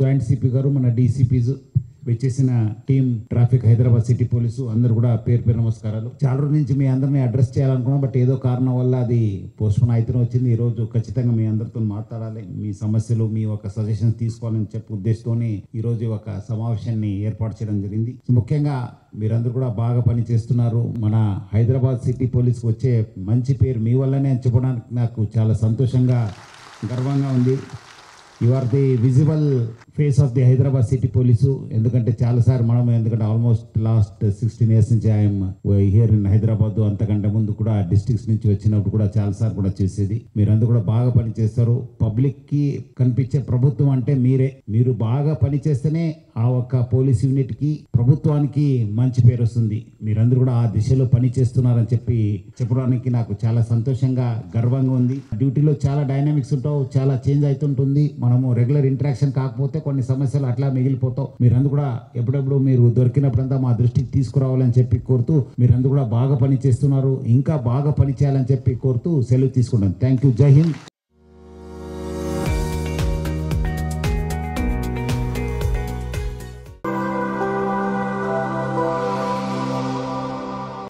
Joint CP గారు, మన DCPs, వచ్చేసిన team traffic Hyderabad city police అందరూ కూడా పేరు పేరు నమస్కారాలు. చాలా రోజుల నుంచి మీ అందరినీ అడ్రస్ చేయాలనుకున్నాం, బట్ ఏదో కారణం వల్ల అది పోస్ట్పోన్ అయితేనే వచ్చింది. ఈ రోజు ఖచ్చితంగా మీ అందరితో మాట్లాడాలి, మీ సమస్యలు, మీ ఒక సజెషన్స్ తీసుకోవాలని చెప్పి ఉద్దేశంతోనే ఈ రోజు ఒక సమావేశాన్ని ఏర్పాటు చేయడం జరిగింది. ముఖ్యంగా మీరందరూ కూడా బాగా పని చేస్తున్నారు. మన హైదరాబాద్ సిటీ పోలీస్కి వచ్చే మంచి పేరు మీ వల్లనే అని చెప్పడానికి నాకు చాలా సంతోషంగా, గర్వంగా ఉంది. You are the visible face of the Hyderabad city police. ఎందుకంటే చాలాసార్లు మనం, ఎందుకంటే ఆల్మోస్ట్ లాస్ట్ 16 years నుంచి ఐఎమ్ హియర్ ఇన్ హైదరాబాద్, అంతకంటే ముందు కూడా డిస్ట్రిక్ట్స్ నుంచి వచ్చినప్పుడు కూడా చాలాసార్లు కూడా చేసేది. మీరందరూ కూడా బాగా పని చేస్తారు. పబ్లిక్ కి కనిపించే ప్రభుత్వం అంటే మీరే. మీరు బాగా పని చేస్తేనే ఆ ఒక్క పోలీస్ యూనిట్ కి, ప్రభుత్వానికి మంచి పేరు వస్తుంది. మీరందరూ కూడా ఆ దిశలో పని చేస్తున్నారని చెప్పి చెప్పడానికి నాకు చాలా సంతోషంగా, గర్వంగా ఉంది. డ్యూటీలో చాలా డైనామిక్స్ ఉంటావు, చాలా చేంజ్ అవుతుంటుంది. మనము రెగ్యులర్ ఇంటరాక్షన్ కాకపోతే కొన్ని సమస్యలు అట్లా మిగిలిపోతావు. మీరందరూ కూడా ఎప్పుడెప్పుడు మీరు దొరికినప్పుడంతా మా దృష్టికి తీసుకురావాలని చెప్పి కోరుతూ, మీరందరూ కూడా బాగా పని చేస్తున్నారు. ఇంకా బాగా పని చేయాలని చెప్పి కోరుతూ సెలవు తీసుకుంటాను. Thank you. జై హింద్.